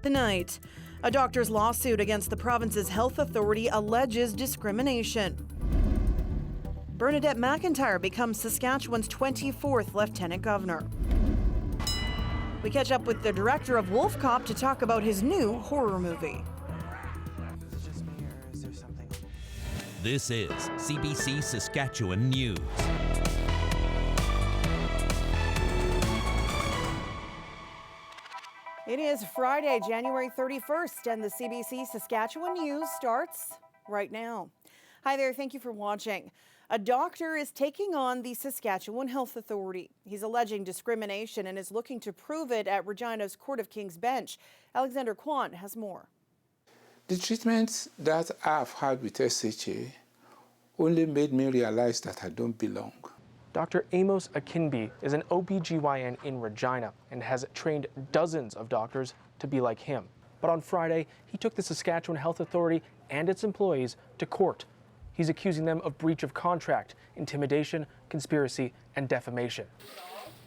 The night. A doctor's lawsuit against the province's health authority alleges discrimination. Bernadette McIntyre becomes Saskatchewan's 24th Lieutenant Governor. We catch up with the director of Wolf Cop to talk about his new horror movie. This is CBC Saskatchewan News. It is Friday, January 31st, and the CBC Saskatchewan News starts right now. Hi there, thank you for watching. A doctor is taking on the Saskatchewan Health Authority. He's alleging discrimination and is looking to prove it at Regina's Court of King's Bench. Alexander Kwan has more. The treatments that I've had with SHA only made me realize that I don't belong. Dr. Amos Akinbi is an OBGYN in Regina and has trained dozens of doctors to be like him. But on Friday, he took the Saskatchewan Health Authority and its employees to court. He's accusing them of breach of contract, intimidation, conspiracy, and defamation.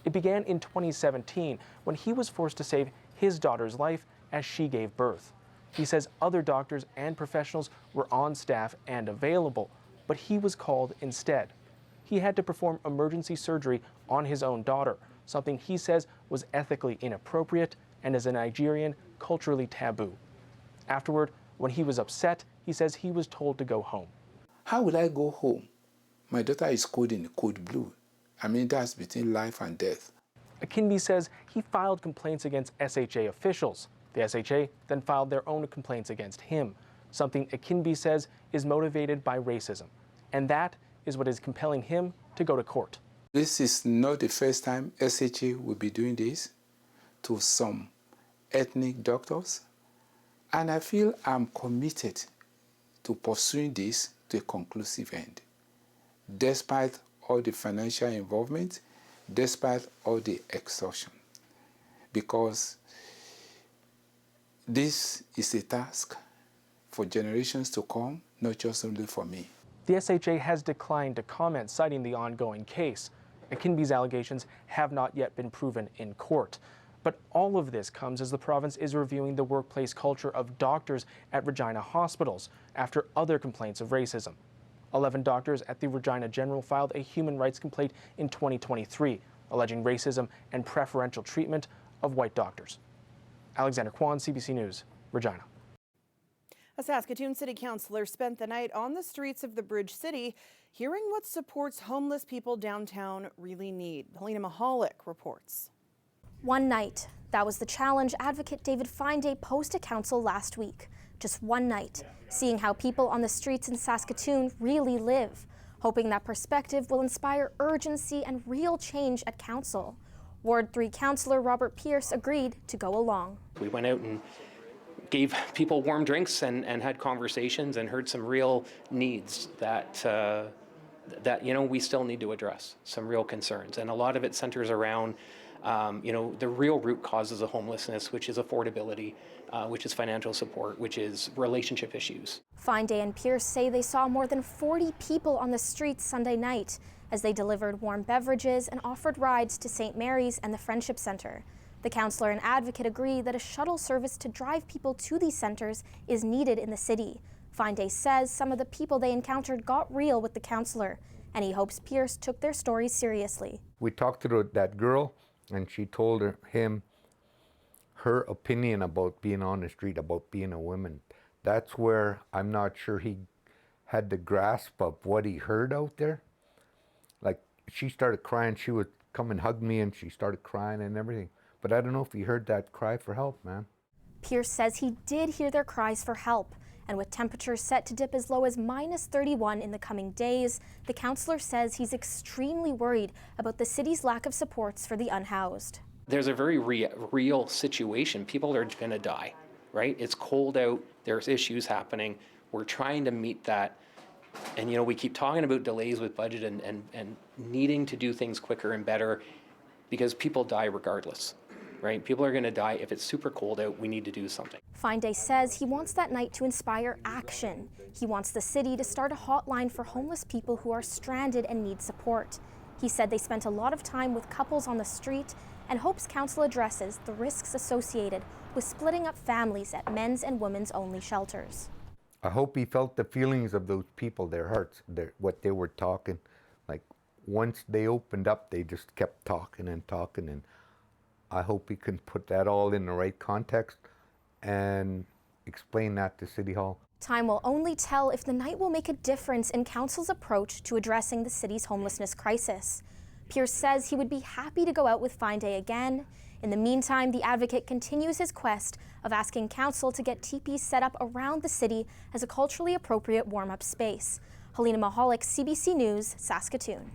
It began in 2017 when he was forced to save his daughter's life as she gave birth. He says other doctors and professionals were on staff and available, but he was called instead. He had to perform emergency surgery on his own daughter, something he says was ethically inappropriate and as a Nigerian, culturally taboo. Afterward, when he was upset, he says he was told to go home. How will I go home? My daughter is cold in code blue. I mean, that's between life and death. Akinbi says he filed complaints against SHA officials. The SHA then filed their own complaints against him, something Akinbi says is motivated by racism. And that is what is compelling him to go to court. This is not the first time SHA will be doing this to some ethnic doctors. And I feel I'm committed to pursuing this to a conclusive end. Despite all the financial involvement, despite all the extortion. Because this is a task for generations to come, not just only for me. The SHA has declined to comment, citing the ongoing case. Akinbi's allegations have not yet been proven in court. But all of this comes as the province is reviewing the workplace culture of doctors at Regina hospitals after other complaints of racism. 11 doctors at the Regina General filed a human rights complaint in 2023, alleging racism and preferential treatment of white doctors. Alexander Kwan, CBC News, Regina. A Saskatoon City Councillor spent the night on the streets of the Bridge City, hearing what supports homeless people downtown really need. Helena Mahalik reports. One night. That was the challenge advocate David Finday posed to council last week. Just one night, seeing how people on the streets in Saskatoon really live, hoping that perspective will inspire urgency and real change at council. Ward 3 Councillor Robert Pierce agreed to go along. We went out and gave people warm drinks and had conversations and heard some real needs that we still need to address, some real concerns. And a lot of it centers around the real root causes of homelessness, which is affordability, which is financial support, which is relationship issues. Finday and Pierce say they saw more than 40 people on the streets Sunday night as they delivered warm beverages and offered rides to St. Mary's and the Friendship Centre. The councillor and advocate agree that a shuttle service to drive people to these centres is needed in the city. Finday says some of the people they encountered got real with the councillor, and he hopes Pierce took their stories seriously. We talked to that girl, and she told him her opinion about being on the street, about being a woman. That's where I'm not sure he had the grasp of what he heard out there. Like, she started crying. She would come and hug me, and she started crying and everything. But I don't know if he heard that cry for help, man. Pierce says he did hear their cries for help. And with temperatures set to dip as low as -31 in the coming days, the councillor says he's extremely worried about the city's lack of supports for the unhoused. There's a very real situation. People are going to die, right? It's cold out. There's issues happening. We're trying to meet that. And, we keep talking about delays with budget and needing to do things quicker and better because people die regardless. Right? People are going to die. If it's super cold out, we need to do something. Finday says he wants that night to inspire action. He wants the city to start a hotline for homeless people who are stranded and need support. He said they spent a lot of time with couples on the street and hopes council addresses the risks associated with splitting up families at men's and women's only shelters. I hope he felt the feelings of those people, their hearts, what they were talking. Like, once they opened up, they just kept talking and talking, and I hope he can put that all in the right context and explain that to City Hall. Time will only tell if the night will make a difference in Council's approach to addressing the city's homelessness crisis. Pierce says he would be happy to go out with Fine Day again. In the meantime, the advocate continues his quest of asking Council to get teepees set up around the city as a culturally appropriate warm-up space. Helena Mahalik, CBC News, Saskatoon.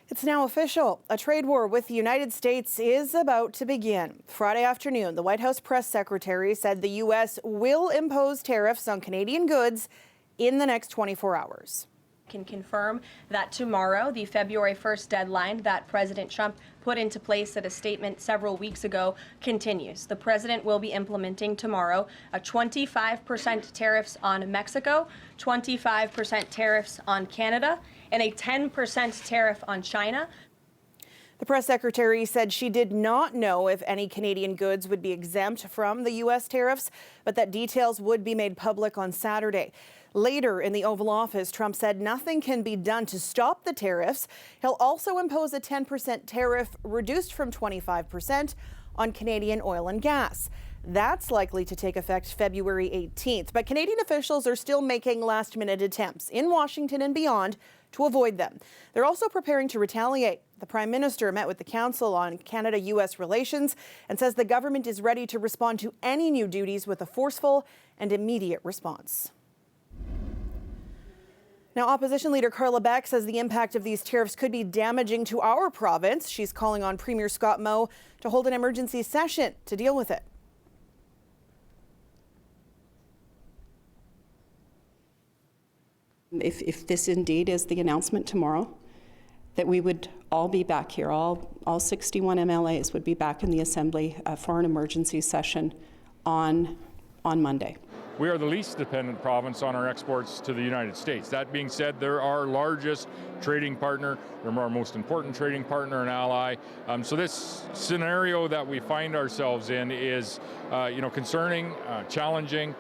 It's now official. A trade war with the United States is about to begin. Friday afternoon, the White House press secretary said the U.S. will impose tariffs on Canadian goods in the next 24 hours. Can confirm that tomorrow, the February 1st deadline that President Trump put into place at a statement several weeks ago continues. The president will be implementing tomorrow a 25% tariffs on Mexico, 25% tariffs on Canada, and a 10% tariff on China. The press secretary said she did not know if any Canadian goods would be exempt from the U.S. tariffs, but that details would be made public on Saturday. Later in the Oval Office, Trump said nothing can be done to stop the tariffs. He'll also impose a 10% tariff reduced from 25% on Canadian oil and gas. That's likely to take effect February 18th, but Canadian officials are still making last-minute attempts in Washington and beyond to avoid them. They're also preparing to retaliate. The Prime Minister met with the Council on Canada-U.S. relations and says the government is ready to respond to any new duties with a forceful and immediate response. Now, Opposition Leader Carla Beck says the impact of these tariffs could be damaging to our province. She's calling on Premier Scott Moe to hold an emergency session to deal with it. If this indeed is the announcement tomorrow, that we would all be back here, all 61 MLAs would be back in the Assembly for an emergency session on Monday. We are the least dependent province on our exports to the United States. That being said, they're our largest trading partner. They're our most important trading partner and ally. So this scenario that we find ourselves in is, concerning, challenging.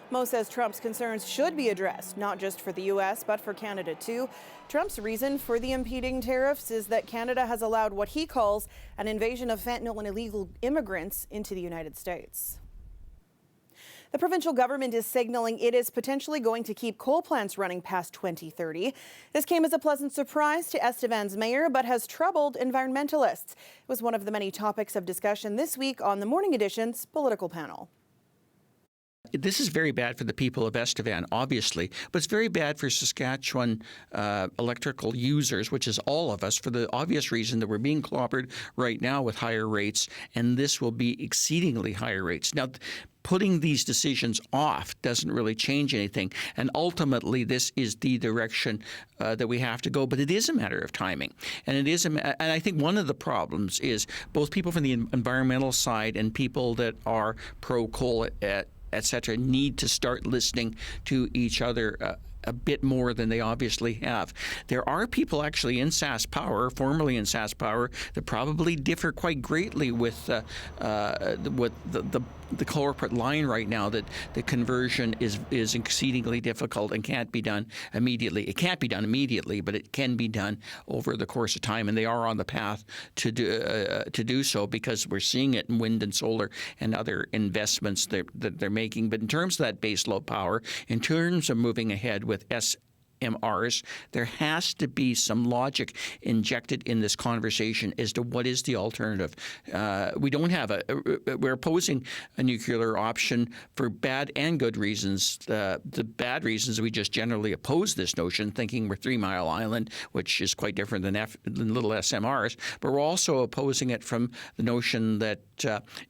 Moe says Trump's concerns should be addressed, not just for the U.S., but for Canada, too. Trump's reason for the impending tariffs is that Canada has allowed what he calls an invasion of fentanyl and illegal immigrants into the United States. The provincial government is signaling it is potentially going to keep coal plants running past 2030. This came as a pleasant surprise to Estevan's mayor, but has troubled environmentalists. It was one of the many topics of discussion this week on the Morning Edition's Political Panel. This is very bad for the people of Estevan, obviously, but it's very bad for Saskatchewan electrical users, which is all of us, for the obvious reason that we're being clobbered right now with higher rates, and this will be exceedingly higher rates. Now, putting these decisions off doesn't really change anything, and ultimately this is the direction that we have to go. But it is a matter of timing, and and I think one of the problems is both people from the environmental side and people that are pro-coal etc. need to start listening to each other a bit more than they obviously have. There are people actually in Sask Power, formerly in Sask Power, that probably differ quite greatly with the corporate line right now, that the conversion is exceedingly difficult and can't be done immediately. It can't be done immediately, but it can be done over the course of time, and they are on the path to do so, because we're seeing it in wind and solar and other investments that they're making. But in terms of that baseload power, in terms of moving ahead with SMRs, there has to be some logic injected in this conversation as to what is the alternative. We're opposing a nuclear option for bad and good reasons. The bad reasons, we just generally oppose this notion, thinking we're 3 Mile Island, which is quite different than little SMRs. But we're also opposing it from the notion that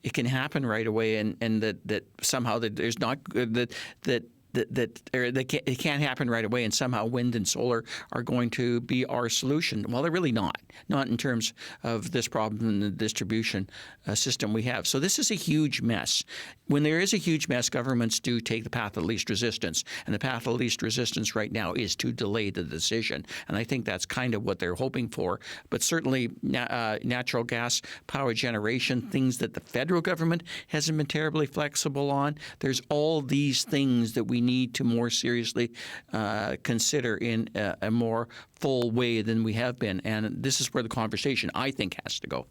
it can happen right away, and that somehow that there's not that it can't happen right away, and somehow wind and solar are going to be our solution. Well, they're really not in terms of this problem in the distribution system we have. So this is a huge mess. When there is a huge mess, governments do take the path of least resistance, and the path of least resistance right now is to delay the decision. And I think that's kind of what they're hoping for. But certainly natural gas power generation, things that the federal government hasn't been terribly flexible on. There's all these things that we need to more seriously consider in a more full way than we have been. And this is where the conversation, I think, has to go.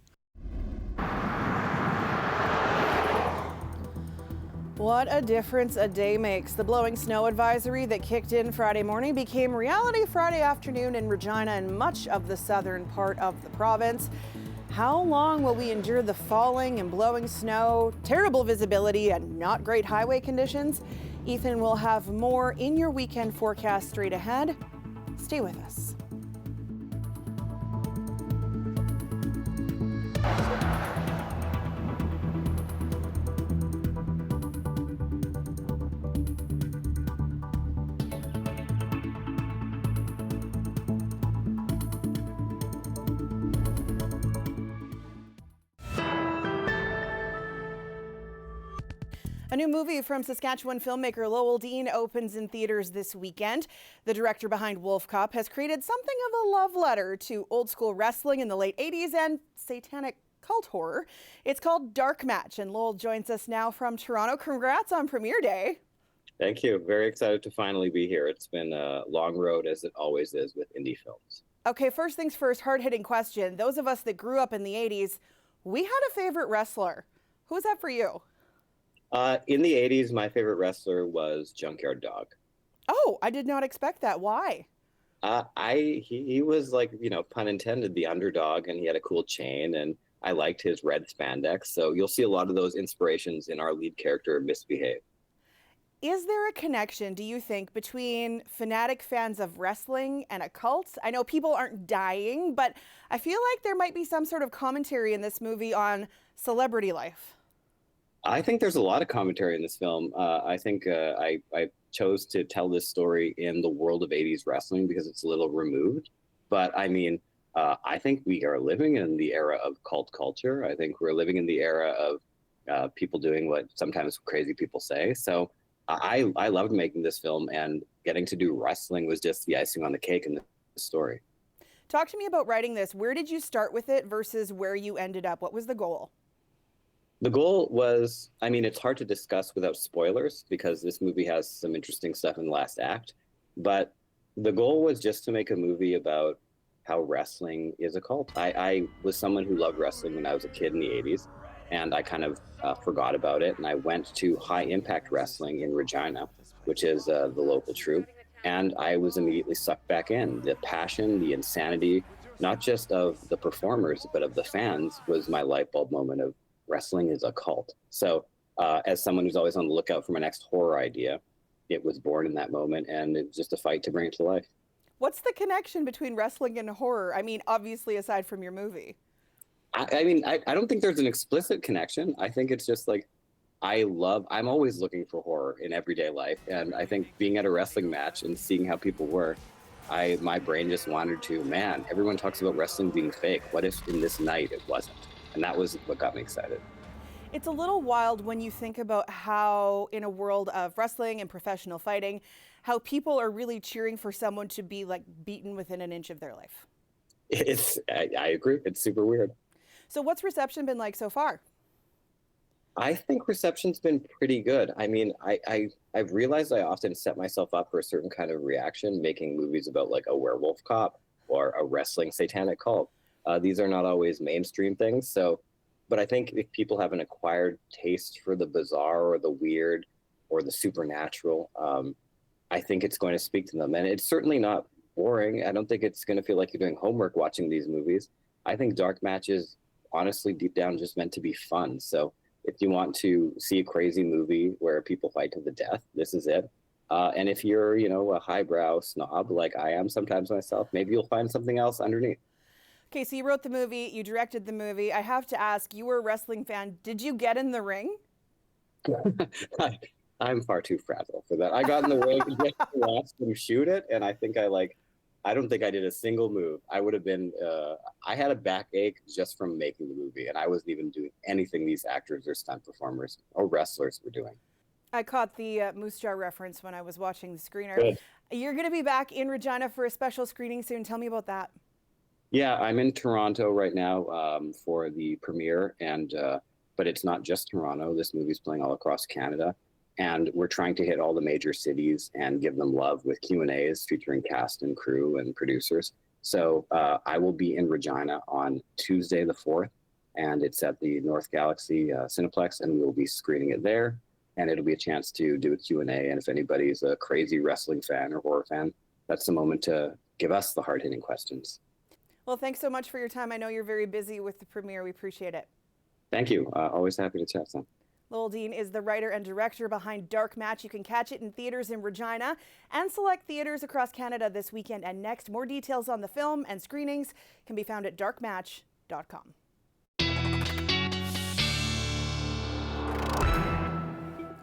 What a difference a day makes. The blowing snow advisory that kicked in Friday morning became reality Friday afternoon in Regina and much of the southern part of the province. How long will we endure the falling and blowing snow, terrible visibility, and not great highway conditions? Ethan will have more in your weekend forecast straight ahead. Stay with us. A new movie from Saskatchewan filmmaker Lowell Dean opens in theaters this weekend. The director behind Wolf Cop has created something of a love letter to old school wrestling in the late 80s and satanic cult horror. It's called Dark Match, and Lowell joins us now from Toronto. Congrats on premiere day. Thank you. Very excited to finally be here. It's been a long road, as it always is with indie films. Okay, first things first, hard-hitting question. Those of us that grew up in the 80s, we had a favorite wrestler. Who was that for you? In the 80s, my favorite wrestler was Junkyard Dog. Oh, I did not expect that. Why? He was, like, pun intended, the underdog, and he had a cool chain, and I liked his red spandex. So you'll see a lot of those inspirations in our lead character, Misbehave. Is there a connection, do you think, between fanatic fans of wrestling and a cult? I know people aren't dying, but I feel like there might be some sort of commentary in this movie on celebrity life. I think there's a lot of commentary in this film. I think I chose to tell this story in the world of 80s wrestling because it's a little removed. But I mean, I think we are living in the era of cult culture. I think we're living in the era of people doing what sometimes crazy people say. So I loved making this film, and getting to do wrestling was just the icing on the cake in the story. Talk to me about writing this. Where did you start with it versus where you ended up? What was the goal? The goal was, I mean, it's hard to discuss without spoilers because this movie has some interesting stuff in the last act. But the goal was just to make a movie about how wrestling is a cult. I was someone who loved wrestling when I was a kid in the 80s, and I kind of forgot about it. And I went to High Impact Wrestling in Regina, which is the local troupe. And I was immediately sucked back in. The passion, the insanity, not just of the performers, but of the fans, was my light bulb moment of wrestling is a cult. So as someone who's always on the lookout for my next horror idea, it was born in that moment, and it was just a fight to bring it to life. What's the connection between wrestling and horror? I mean, obviously, aside from your movie. I don't think there's an explicit connection. I think it's just like, I'm always looking for horror in everyday life. And I think being at a wrestling match and seeing how people were, my brain just wandered to, man, everyone talks about wrestling being fake. What if in this night it wasn't? And that was what got me excited. It's a little wild when you think about how, in a world of wrestling and professional fighting, how people are really cheering for someone to be like beaten within an inch of their life. I agree. It's super weird. So what's reception been like so far? I think reception's been pretty good. I mean, I've realized I often set myself up for a certain kind of reaction, making movies about like a werewolf cop or a wrestling satanic cult. These are not always mainstream things. But I think if people have an acquired taste for the bizarre or the weird or the supernatural, I think it's going to speak to them. And it's certainly not boring. I don't think it's going to feel like you're doing homework watching these movies. I think Dark Match is honestly deep down just meant to be fun. So if you want to see a crazy movie where people fight to the death, this is it. And if you're, a highbrow snob like I am sometimes myself, maybe you'll find something else underneath. Okay, so you wrote the movie, you directed the movie. I have to ask, you were a wrestling fan. Did you get in the ring? I'm far too fragile for that. I got in the way just to watch them shoot it, and I think I don't think I did a single move. I would have been, I had a backache just from making the movie, and I wasn't even doing anything these actors or stunt performers or wrestlers were doing. I caught the Moose Jaw reference when I was watching the screener. Good. You're going to be back in Regina for a special screening soon. Tell me about that. Yeah, I'm in Toronto right now for the premiere, and but it's not just Toronto. This movie's playing all across Canada, and we're trying to hit all the major cities and give them love with Q&As featuring cast and crew and producers. So I will be in Regina on Tuesday the 4th, and it's at the North Galaxy Cineplex, and we'll be screening it there. And it'll be a chance to do a Q&A. And if anybody's a crazy wrestling fan or horror fan, that's the moment to give us the hard-hitting questions. Well, thanks so much for your time. I know you're very busy with the premiere. We appreciate it. Thank you. Always happy to chat, Sam. Lowell Dean is the writer and director behind Dark Match. You can catch it in theaters in Regina and select theaters across Canada this weekend and next. More details on the film and screenings can be found at darkmatch.com.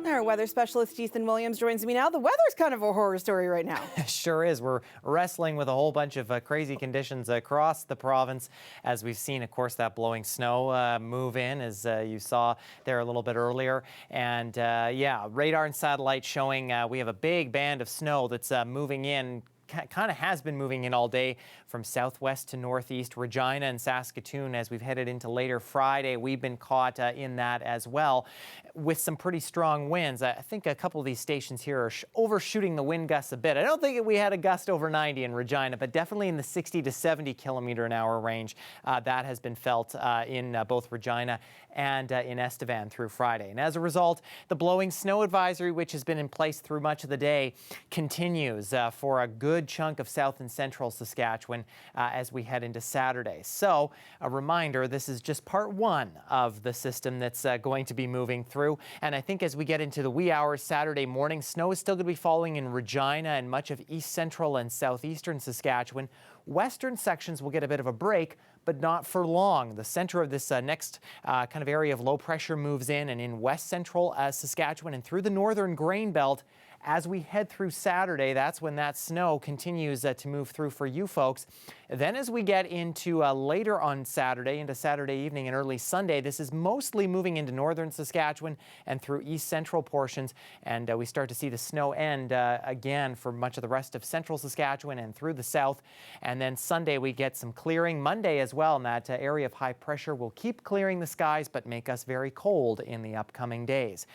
Our weather specialist Ethan Williams joins me now. The weather's kind of a horror story right now. Sure is. We're wrestling with a whole bunch of crazy conditions across the province, as we've seen, of course, that blowing snow move in, as you saw there a little bit earlier. And yeah, radar and satellite showing we have a big band of snow that's moving in. Kind of has been moving in all day from southwest to northeast. Regina and Saskatoon, as we've headed into later Friday, we've been caught in that as well, with some pretty strong winds. I think a couple of these stations here are overshooting the wind gusts a bit. I don't think we had a gust over 90 in Regina, but definitely in the 60 to 70 kilometer an hour range. That has been felt in both Regina and in Estevan through Friday. And as a result, the blowing snow advisory, which has been in place through much of the day, continues for a good chunk of south and central Saskatchewan as we head into Saturday. So a reminder, this is just part one of the system that's going to be moving through. And I think as we get into the wee hours Saturday morning, snow is still going to be falling in Regina and much of east central and southeastern Saskatchewan. Western sections will get a bit of a break, but not for long. The center of this next kind of area of low pressure moves in west central Saskatchewan and through the northern grain belt. As we head through Saturday, that's when that snow continues to move through for you folks. Then as we get into later on Saturday, into Saturday evening and early Sunday, this is mostly moving into northern Saskatchewan and through east central portions. And we start to see the snow end again for much of the rest of central Saskatchewan and through the south. And then Sunday we get some clearing. Monday as well, and that area of high pressure will keep clearing the skies but make us very cold in the upcoming days.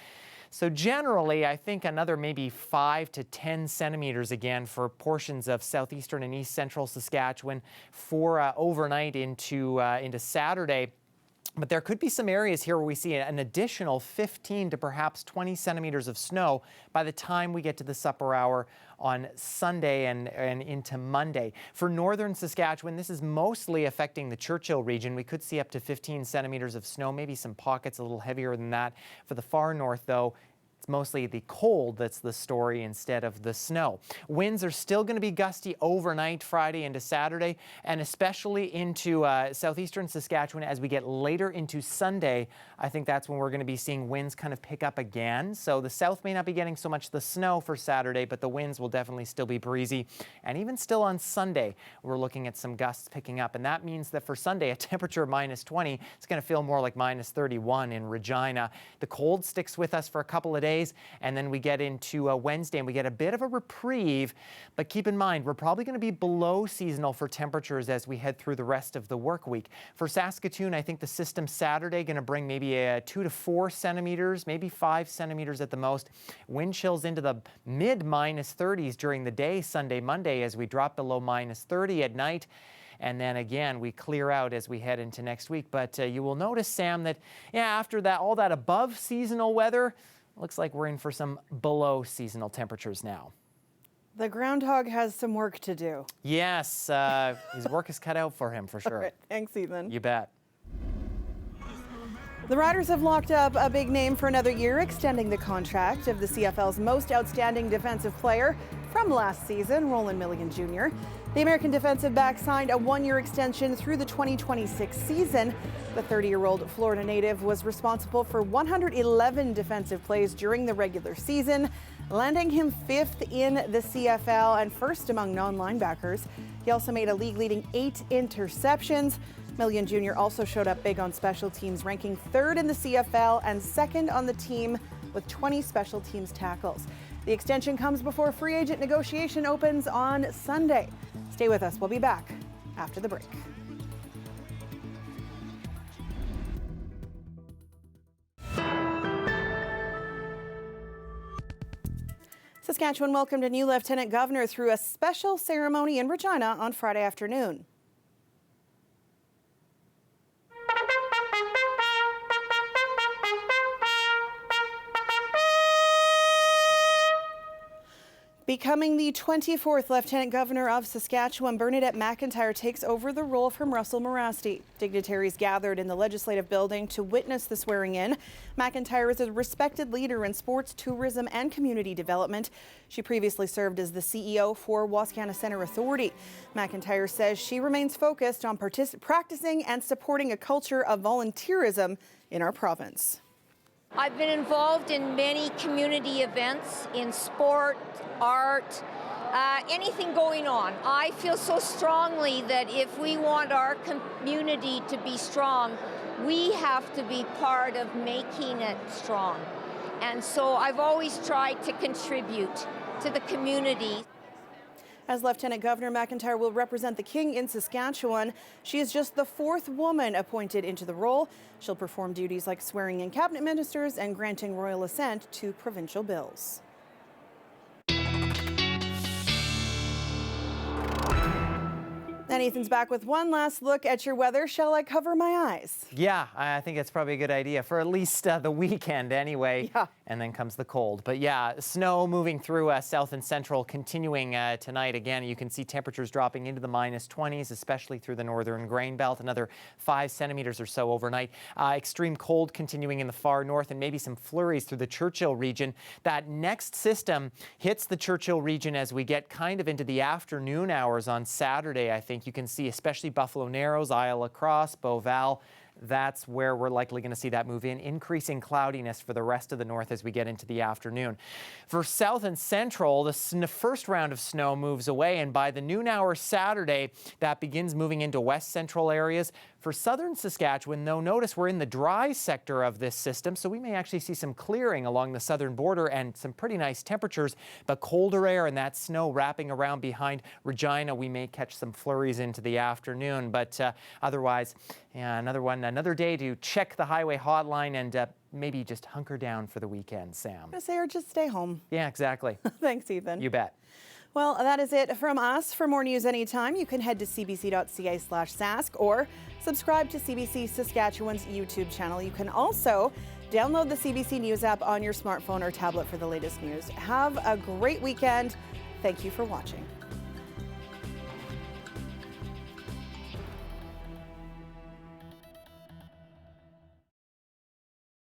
So generally, I think another maybe 5 to 10 centimeters again for portions of southeastern and east central Saskatchewan for overnight into Saturday. But there could be some areas here where we see an additional 15 to perhaps 20 centimeters of snow by the time we get to the supper hour on Sunday and into Monday. For northern Saskatchewan, this is mostly affecting the Churchill region. We could see up to 15 centimeters of snow, maybe some pockets a little heavier than that. For the far north, though, it's mostly the cold that's the story instead of the snow. Winds are still going to be gusty overnight Friday into Saturday, and especially into southeastern Saskatchewan as we get later into Sunday. I think that's when we're going to be seeing winds kind of pick up again. So the south may not be getting so much the snow for Saturday, but the winds will definitely still be breezy. And even still on Sunday, we're looking at some gusts picking up. And that means that for Sunday, a temperature of minus 20, it's going to feel more like minus 31 in Regina. The cold sticks with us for a couple of days, and then we get into Wednesday and we get a bit of a reprieve. But keep in mind, we're probably going to be below seasonal for temperatures as we head through the rest of the work week. For Saskatoon, I think the system Saturday going to bring maybe 2 to 4 centimeters, maybe 5 centimeters at the most. Wind chills into the mid minus 30s during the day Sunday, Monday, as we drop below minus 30 at night. And then again, we clear out as we head into next week. But you will notice, Sam, that after that, all that above seasonal weather, looks like we're in for some below seasonal temperatures now. The groundhog has some work to do. Yes, his work is cut out for him for sure. All right, thanks, Ethan. You bet. The Riders have locked up a big name for another year, extending the contract of the CFL's most outstanding defensive player from last season, Roland Milligan Jr. The American defensive back signed a one-year extension through the 2026 season. The 30-year-old Florida native was responsible for 111 defensive plays during the regular season, landing him 5th in the CFL and first among non-linebackers. He also made a league-leading 8 interceptions. Milligan Jr. also showed up big on special teams, ranking 3rd in the CFL and 2nd on the team with 20 special teams tackles. The extension comes before free agent negotiation opens on Sunday. Stay with us. We'll be back after the break. Saskatchewan welcomed a new lieutenant governor through a special ceremony in Regina on Friday afternoon. Becoming the 24th Lieutenant Governor of Saskatchewan, Bernadette McIntyre takes over the role from Russell Morasti. Dignitaries gathered in the Legislative Building to witness the swearing-in. McIntyre is a respected leader in sports, tourism, and community development. She previously served as the CEO for Wascana Centre Authority. McIntyre says she remains focused on practicing and supporting a culture of volunteerism in our province. I've been involved in many community events in sport, art, anything going on. I feel so strongly that if we want our community to be strong, we have to be part of making it strong. And so I've always tried to contribute to the community. As Lieutenant Governor, McIntyre will represent the King in Saskatchewan. She is just the 4th woman appointed into the role. She'll perform duties like swearing in cabinet ministers and granting royal assent to provincial bills. And Ethan's back with one last look at your weather. Shall I cover my eyes? Yeah, I think it's probably a good idea for at least the weekend anyway. Yeah. And then comes the cold. But yeah, snow moving through south and central continuing tonight. Again, you can see temperatures dropping into the -20s, especially through the northern grain belt. Another 5 centimeters or so overnight. Extreme cold continuing in the far north and maybe some flurries through the Churchill region. That next system hits the Churchill region as we get kind of into the afternoon hours on Saturday, I think. You can see especially Buffalo Narrows, Isle Lacrosse, Beauval. That's where we're likely going to see that move in. Increasing cloudiness for the rest of the north as we get into the afternoon. For south and central, the first round of snow moves away, and by the noon hour Saturday, that begins moving into west central areas. For southern Saskatchewan, though, notice we're in the dry sector of this system, so we may actually see some clearing along the southern border and some pretty nice temperatures, but colder air and that snow wrapping around behind Regina. We may catch some flurries into the afternoon, but otherwise, yeah, another day to check the highway hotline and maybe just hunker down for the weekend, Sam. I'm gonna say, or just stay home. Yeah, exactly. Thanks, Ethan. You bet. Well, that is it from us. For more news anytime, you can head to cbc.ca/Sask or subscribe to CBC Saskatchewan's YouTube channel. You can also download the CBC News app on your smartphone or tablet for the latest news. Have a great weekend. Thank you for watching.